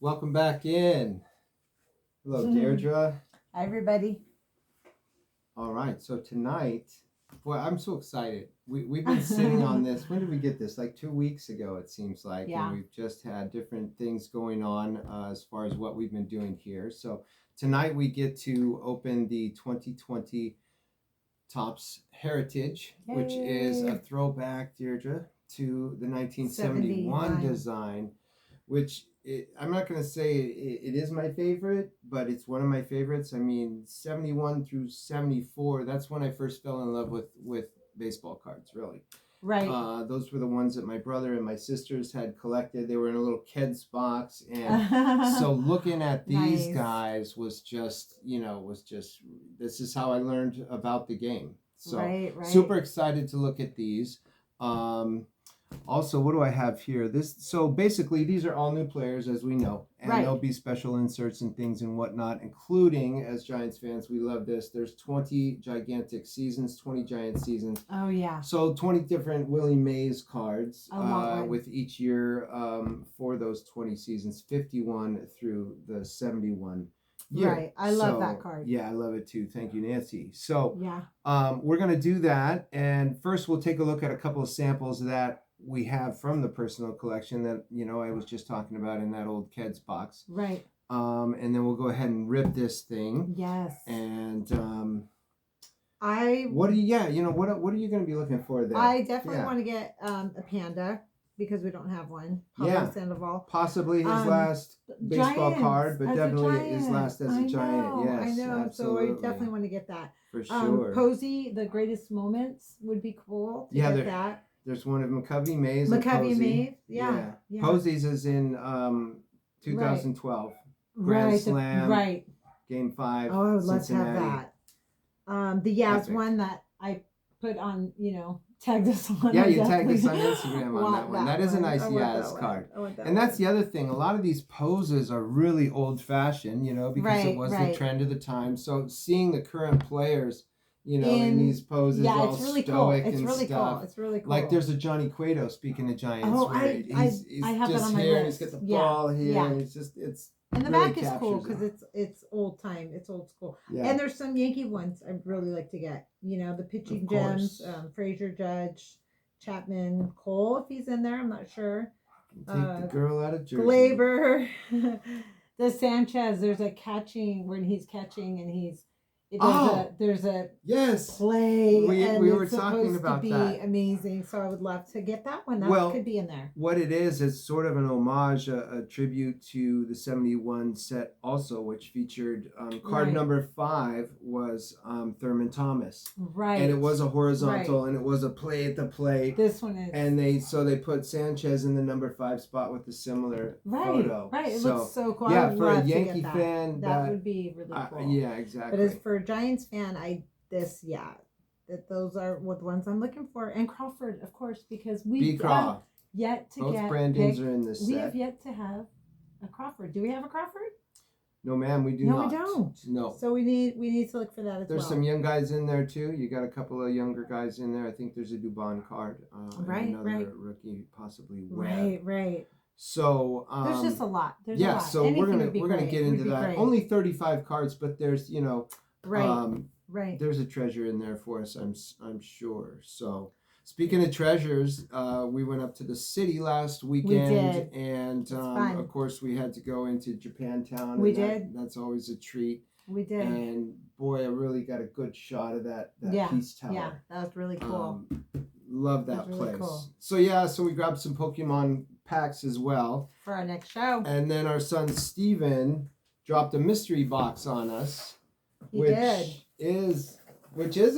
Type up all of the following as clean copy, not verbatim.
Welcome back in. Hello, Deirdre. Hi, everybody. All right, so tonight, boy, I'm so excited. We've been sitting on this. When did we get this? Like 2 weeks ago, it seems like. Yeah. And we've just had different things going on as far as what we've been doing here. So tonight we get to open the 2020 Topps Heritage, which is a throwback, Deirdre, to the 1971 79. design, which I'm not going to say it is my favorite, but it's one of my favorites. I mean, 71 through 74, that's when I first fell in love with baseball cards, really. Right. Those were the ones that my brother and my sisters had collected. They were in a little Keds box. And so looking at these Nice. guys was just, this is how I learned about the game. So right. super excited to look at these. Also, what do I have here? So basically, these are all new players, as we know, and there'll be special inserts and things and whatnot, including, as Giants fans, we love this. There's 20 gigantic seasons, 20 giant seasons. Oh, yeah. So 20 different Willie Mays cards I with each year for those 20 seasons, 51 through the 71 year. Right. I love that card. Yeah, I love it too. Thank you, Nancy. So yeah, we're going to do that. And first, we'll take a look at a couple of samples that we have from the personal collection that, I was just talking about in that old Keds box. Right. And then we'll go ahead and rip this thing. Yes. And what are you going to be looking for there? I definitely want to get a panda because we don't have one. Sandoval. Possibly his last baseball card, but definitely his last as a Giant. Yes, I know. Absolutely. So I definitely want to get that. For sure. Posey, the greatest moments would be cool to get that. There's one of McCovey Mays. McCovey Mays, yeah. Posey's is in 2012. Grand Slam. Right. Game 5. Oh, I would love to have that. The Yaz Epic. one that I put on, tagged us on. Yeah, you tagged us on Instagram on that one. That is a nice Yaz card. And that's the other thing. A lot of these poses are really old-fashioned, because it was the trend of the time. So seeing the current players, in these poses, all it's really stoic cool. and stuff. It's really cool. Like there's a Johnny Cueto, speaking of Giants. Oh, he's I have just that on my here. list. He's got the ball here. Yeah. And it's and the really back is cool captures because it's old time. It's old school. Yeah. And there's some Yankee ones I'd really like to get. The pitching gems, Frazier, Judge, Chapman, Cole, if he's in there. I'm not sure. Take the girl out of Jersey. Glaber. The Sanchez, there's a catching when he's catching and there's a yes play. We were talking about that. That. Be amazing. So I would love to get that one. That could be in there. What it is sort of an homage, a tribute to the 71 set also, which featured card number 5 was Thurman Thomas. Right. And it was a horizontal and it was a play at the plate. This one is. And they put Sanchez in the number 5 spot with a similar photo. Right. It looks so cool. Yeah, for a Yankee fan, that would be really cool. Yeah, exactly. But as for a Giants fan, those are what the ones I'm looking for, and Crawford, of course, because we have yet to Both get. Both Brandons are in this set. We have yet to have a Crawford. Do we have a Crawford? No, ma'am, we do not. No, we don't. No. So we need to look for that as There's some young guys in there too. You got a couple of younger guys in there. I think there's a Dubon card. And another rookie, possibly Webb. Right. So there's just a lot. There's a lot. So we're gonna get into that. Great. Only 35 cards, but there's Right. There's a treasure in there for us, I'm sure. So speaking of treasures, we went up to the city last weekend. We did. And of course we had to go into Japantown. We did. That's always a treat. We did. And boy, I really got a good shot of that Peace Tower. Yeah, that was really cool. Love that really place. Cool. So we grabbed some Pokemon packs as well. For our next show. And then our son Steven dropped a mystery box on us. Which is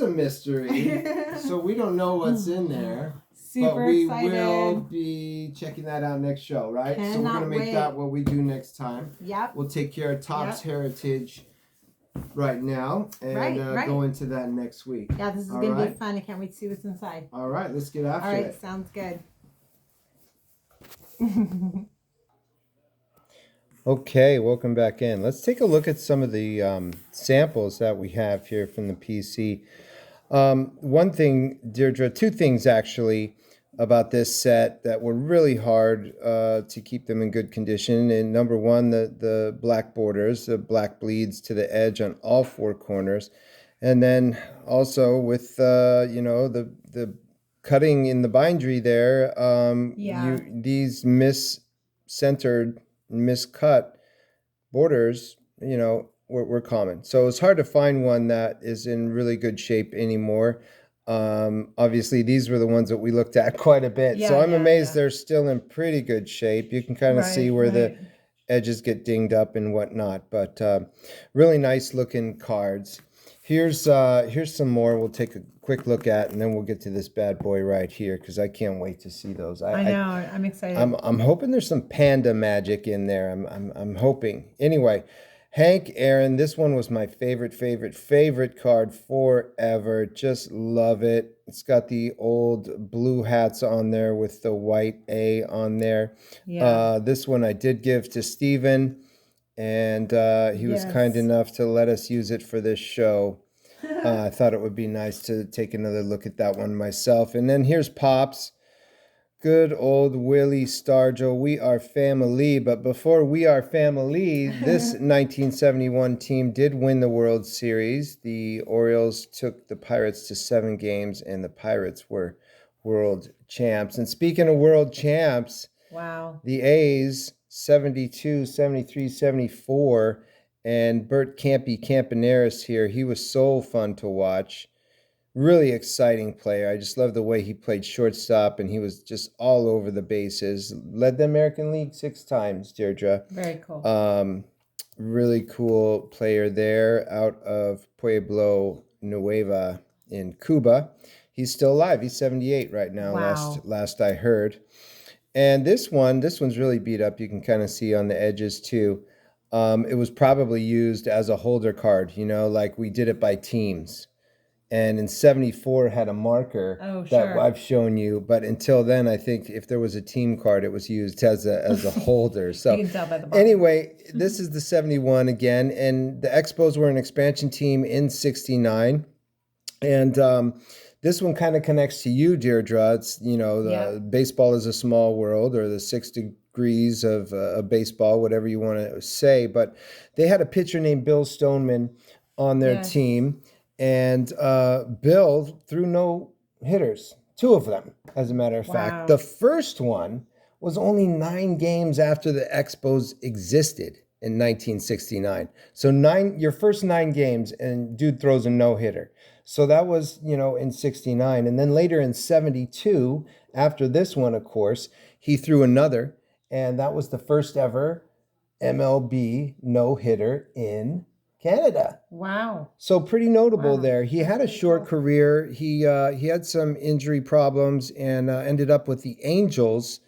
a mystery. So we don't know what's in there. Super excited. We will be checking that out next show, right? So we're going to make that what we do next time. Yep. We'll take care of Topps Heritage right now and go into that next week. Yeah, this is going to be fun. I can't wait to see what's inside. All right, let's get after it. All right, sounds good. Okay, welcome back in. Let's take a look at some of the samples that we have here from the PC. One thing, Deirdre, two things actually. about this set that were really hard to keep them in good condition. And number one, the black borders, the black bleeds to the edge on all four corners. And then also with, the cutting in the bindery there, these mis-centered, miscut borders, were common. So it's hard to find one that is in really good shape anymore. Obviously, these were the ones that we looked at quite a bit. So I'm amazed they're still in pretty good shape. You can kind of see where the edges get dinged up and whatnot, but really nice looking cards. Here's some more we'll take a quick look at, and then we'll get to this bad boy right here because I can't wait to see those. I know, I'm excited. I'm hoping there's some panda magic in there. I'm hoping. Anyway, Hank Aaron, this one was my favorite card forever. Just love it. It's got the old blue hats on there with the white A on there. Yeah. This one I did give to Steven, and he was kind enough to let us use it for this show. I thought it would be nice to take another look at that one myself. And then here's Pops. Good old Willie Stargell. We are family. But before we are family, this 1971 team did win the World Series. The Orioles took the Pirates to 7 games, and the Pirates were world champs. And speaking of world champs, wow, the A's 72, 73, 74, and Bert Campy Campaneris here. He was so fun to watch. Really exciting player. I just love the way he played shortstop, and he was just all over the bases. Led the American League 6 times, Deirdre. Very cool. Really cool player there out of Pueblo Nueva in Cuba. He's still alive. He's 78 right now. Wow. Last I heard. And this one's really beat up. You can kind of see on the edges too. It was probably used as a holder card, like we did it by teams. And in 74 had a marker that I've shown you. But until then, I think if there was a team card, it was used as a holder. So you can tell by the bottom. Anyway, this is the 71 again. And the Expos were an expansion team in 69. And this one kind of connects to you, Deirdre. It's, baseball is a small world, or the 6 degrees of baseball, whatever you want to say. But they had a pitcher named Bill Stoneman on their team. And Bill threw no hitters, 2 of them, as a matter of fact. The first one was only 9 games after the Expos existed in 1969. So your first 9 games, and dude throws a no-hitter. So that was, in 69. And then later in 72, after this one, of course, he threw another. And that was the first ever MLB no-hitter in Canada. Wow. So pretty notable there. He had a short career. He had some injury problems and ended up with the Angels,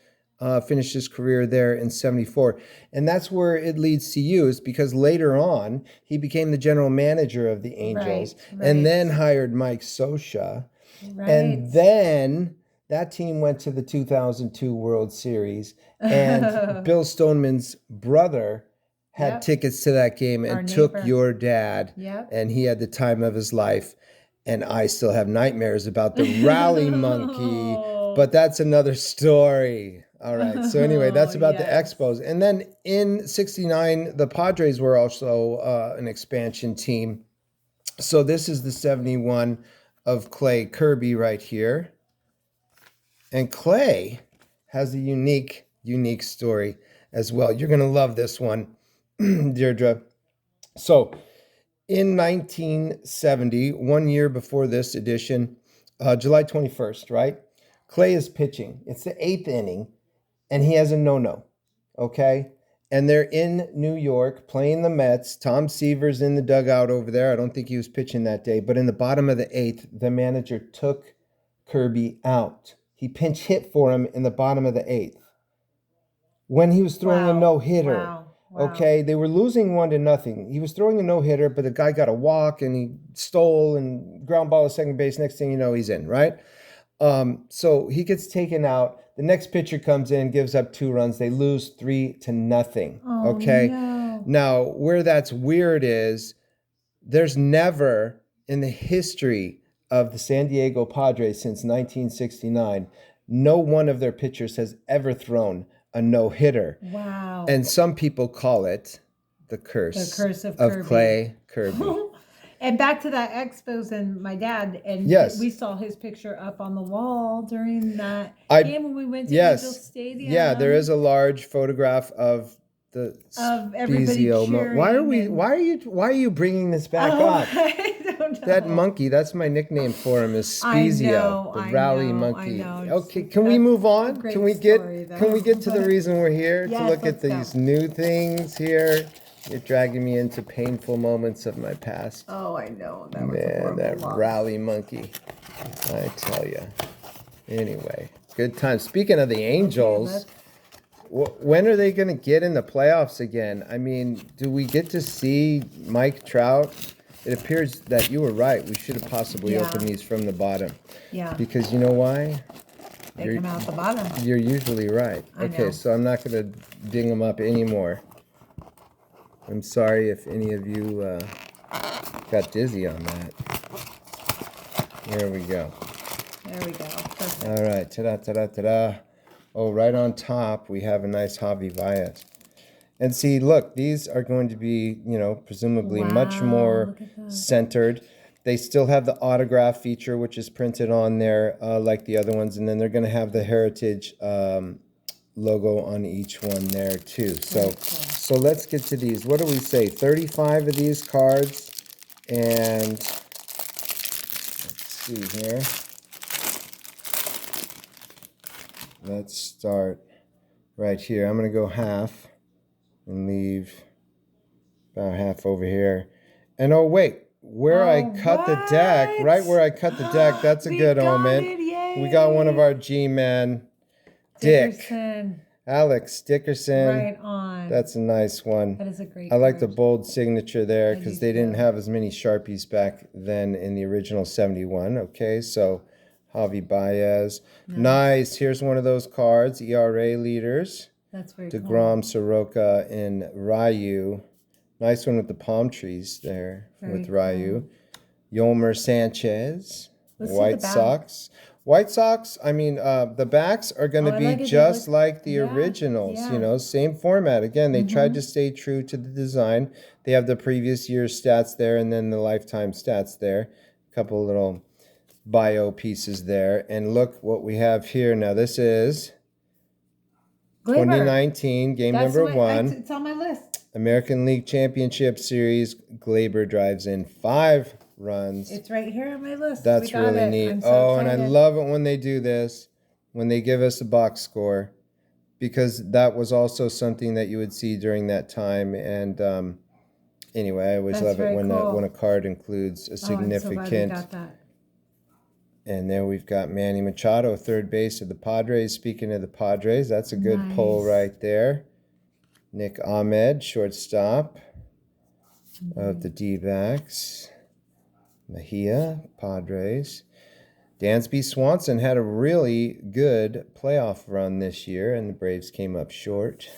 finished his career there in 74. And that's where it leads to you, is because later on, he became the general manager of the Angels and then hired Mike Scioscia. Right. And then that team went to the 2002 World Series, and Bill Stoneman's brother had tickets to that game and took your dad, and he had the time of his life. And I still have nightmares about the rally monkey, but that's another story. All right. So anyway, that's about the Expos. And then in 69, the Padres were also an expansion team. So this is the 71 of Clay Kirby right here. And Clay has a unique story as well. You're going to love this one, Deirdre. So in 1970, 1 year before this edition, July 21st, right? Clay is pitching. It's the 8th inning, and he has a no-no, okay? And they're in New York playing the Mets. Tom Seaver's in the dugout over there. I don't think he was pitching that day. But in the bottom of the 8th, the manager took Kirby out. He pinch hit for him in the bottom of the 8th when he was throwing a no-hitter. Wow. Okay, they were losing 1-0. He was throwing a no-hitter, but the guy got a walk, and he stole and ground ball to second base. Next thing you know, he's in, right? So he gets taken out. The next pitcher comes in, gives up 2 runs. They lose 3-0. Okay. No. Now, where that's weird is there's never in the history of the San Diego Padres since 1969 no one of their pitchers has ever thrown a no-hitter. Wow. And some people call it the curse of Clay Kirby. And back to that Expos and my dad, and we saw his picture up on the wall during that game when we went to Angel Stadium. Yeah, there is a large photograph of everybody cheering. Why are you bringing this back up? I don't know. That monkey, that's my nickname for him, is Spezio, the rally monkey. Okay, can we move on? Can we get to the reason we're here to look at these new things here? You're dragging me into painful moments of my past. Oh, I know. That was that rally monkey. I tell you. Anyway, good time. Speaking of the Angels, when are they going to get in the playoffs again? I mean, do we get to see Mike Trout? It appears that you were right. We should have possibly opened these from the bottom. Yeah. Because you know why? They come out the bottom. You're usually right. Okay, so I'm not going to ding them up anymore. I'm sorry if any of you got dizzy on that. There we go. There we go. Perfect. All right. Ta-da, ta-da, ta-da. Oh, right on top, we have a nice Javi Baez. And see, look, these are going to be, presumably much more centered. They still have the autograph feature, which is printed on there like the other ones. And then they're going to have the Heritage logo on each one there too. So let's get to these. What do we say? 35 of these cards. And let's see here. Let's start right here. I'm going to go half and leave about half over here. And oh wait, I cut the deck, right where I cut the deck, that's a good omen. We got one of our G-men. Dickerson. Alex Dickerson. Right on. That's a nice one. That is a great I like the bold signature there because they didn't have as many Sharpies back then in the original 71. Okay, so Javi Baez. Nice. Here's one of those cards. ERA leaders. That's very DeGrom, Soroka, and Ryu. Nice one with the palm trees there with Ryu. Yomer Sanchez. White Sox. White Sox, I mean, the backs are going to be just like the originals, same format. Again, they tried to stay true to the design. They have the previous year's stats there and then the lifetime stats there. A couple little bio pieces there. And look what we have here. Now, this is 2019, game number 1. It's on my list. American League Championship Series. Glaber drives in 5 runs. It's right here on my list. That's really neat. And I love it when they do this, when they give us a box score, because that was also something that you would see during that time. And anyway, I always love it when a card includes a significant. I'm so glad we got that. And there we've got Manny Machado, third base of the Padres. Speaking of the Padres, that's a good pull right there. Nick Ahmed, shortstop of the D-backs. Mejia, Padres. Dansby Swanson had a really good playoff run this year, and the Braves came up short.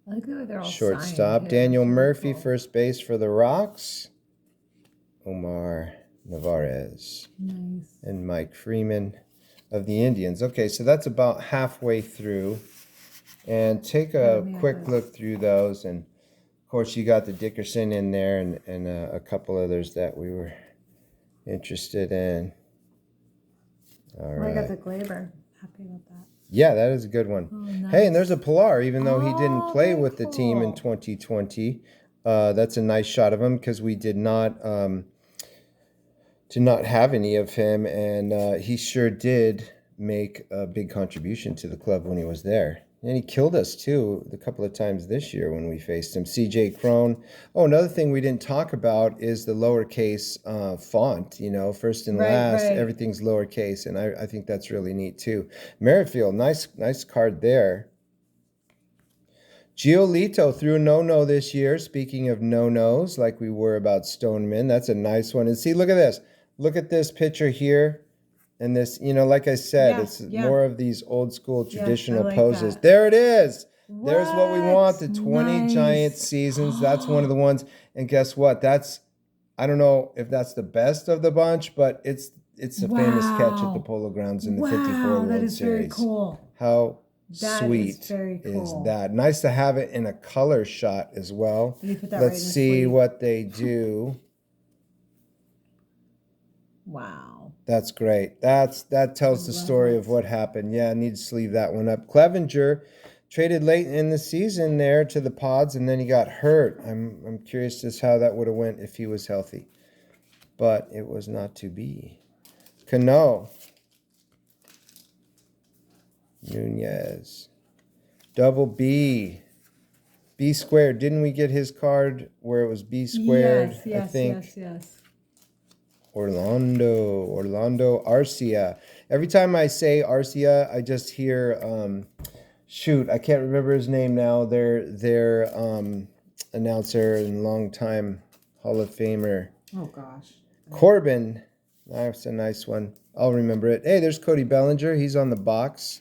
I like the way they're all shortstop. Daniel Murphy, first base for the Rocks. Omar Narvaez. Nice. And Mike Freeman of the Indians. Okay, so that's about halfway through. And take a quick look through those. And, of course, you got the Dickerson in there and a couple others that we were interested in. All right. I got the Glaber. Happy about that. Yeah, that is a good one. Oh, nice. Hey, and there's a Pilar, even though he didn't play with the team in 2020. That's a nice shot of him because we did not have any of him, and he sure did make a big contribution to the club when he was there. And he killed us, too, a couple of times this year when we faced him. CJ Crone. Oh, another thing we didn't talk about is the lowercase font. First and last, everything's lowercase. And I think that's really neat, too. Merrifield, nice card there. Giolito threw a no-no this year. Speaking of no-nos, like we were about Stoneman, that's a nice one. And see, look at this. Look at this picture here. And this, like I said, it's more of these old school traditional poses. That. There it is. What? There's what we want. The 20 Giant seasons. That's one of the ones. And guess what? I don't know if that's the best of the bunch, but it's it's a famous catch at the Polo Grounds in the 54 World that is Series. very cool. How That sweet is very cool. is that? Nice to have it in a color shot as well. Did you put that Let's right in the see sleeve? what they do. Wow. That's great. That tells the story of what happened. Yeah, I need to sleeve that one up. Clevenger traded late in the season there to the Pods, and then he got hurt. I'm curious as how that would have went if he was healthy. But it was not to be. Cano. Nunez. Double B. B squared. Didn't we get his card where it was B squared? Yes, I think. yes. Orlando Arcia. Every time I say Arcia, I just hear shoot, I can't remember his name now. Their announcer and longtime Hall of Famer. Oh gosh. Corbin. That's a nice one. I'll remember it. Hey, there's Cody Bellinger. He's on the box.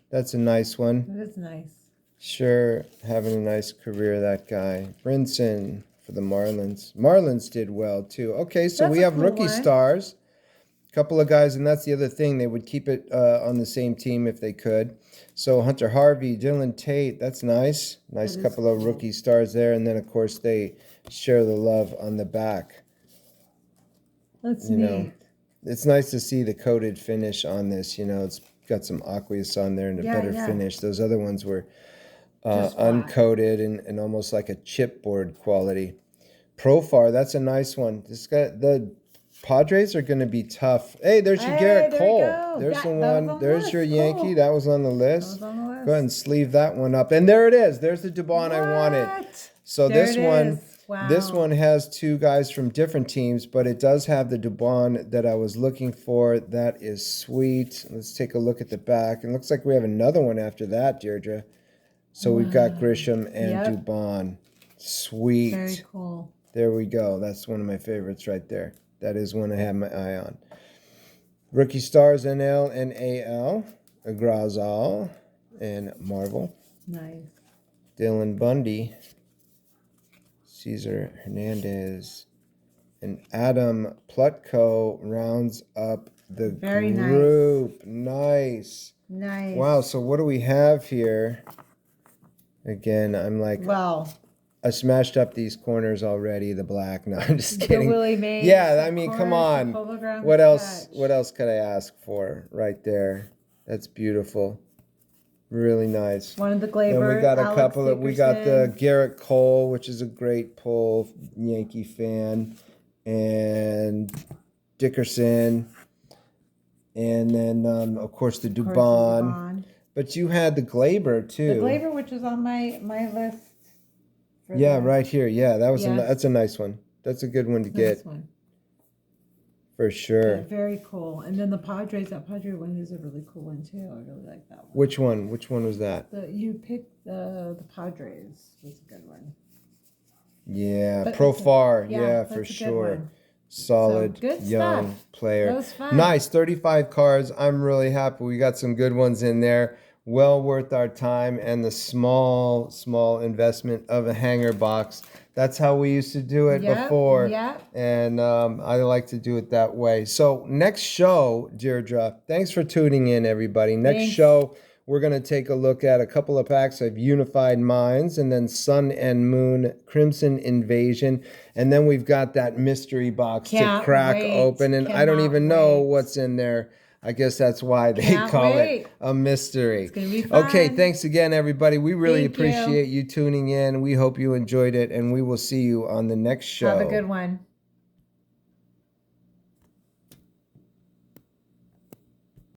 That's a nice one. That is nice. Sure, having a nice career, that guy. Brinson for the Marlins. Marlins did well, too. Okay, so That's we a have cool rookie one. stars. A couple of guys, and that's the other thing. They would keep it on the same team if they could. So Hunter Harvey, Dylan Tate, that's nice. Nice couple of rookie stars there. And then, of course, they share the love on the back. That's neat. It's nice to see the coated finish on this. It's got some aqueous on there and a better finish. Those other ones were uncoated and almost like a chipboard quality. Profar, that's a nice one. The Padres are going to be tough. Hey, there's your Garrett Cole. There's the one. There's your Yankee. Cool. That was on the list. Go ahead and sleeve that one up. And there it is. There's the Dubon I wanted. So this one. Wow. This one has two guys from different teams, but it does have the Dubon that I was looking for. That is sweet. Let's take a look at the back. It looks like we have another one after that, Deirdre. So we've got Grisham and Dubon. Sweet. Very cool. There we go. That's one of my favorites right there. That is one I have my eye on. Rookie stars NL and AL. Grazal and Marvel. Nice. Dylan Bundy. Cesar Hernandez, and Adam Plutko rounds up the group. Nice. Wow, so what do we have here? Again, I'm like, I smashed up these corners already, the black. No, I'm just kidding. The Willie Mays, yeah, I mean, come on. What else could I ask for right there? That's beautiful. Really nice. One of the Glaber. And we got a Alex couple of. We got the Dickerson. Garrett Cole, which is a great pull, Yankee fan, and Dickerson, and then of course the Dubon. But you had the Glaber too. The Glaber, which is on my list. Right here. Yeah, that's a nice one. That's a good one to get. One. For sure. Yeah, very cool. And then the Padres, that Padre one is a really cool one too. I really like that one. Which one? Which one was that? You picked the Padres was a good one. Yeah, Profar. Yeah, for sure. Solid, so good young player. That was fun. Nice, 35 cards. I'm really happy. We got some good ones in there. Well worth our time and the small investment of a hanger box. That's how we used to do it before. Yeah. And I like to do it that way. So next show, Deirdre, thanks for tuning in, everybody. Next show, we're going to take a look at a couple of packs of Unified Minds and then Sun and Moon Crimson Invasion. And then we've got that mystery box to crack open. And I don't even know what's in there. I guess that's why they call it a mystery. It's gonna be fun. Okay, thanks again, everybody. We really appreciate you tuning in. We hope you enjoyed it, and we will see you on the next show. Have a good one.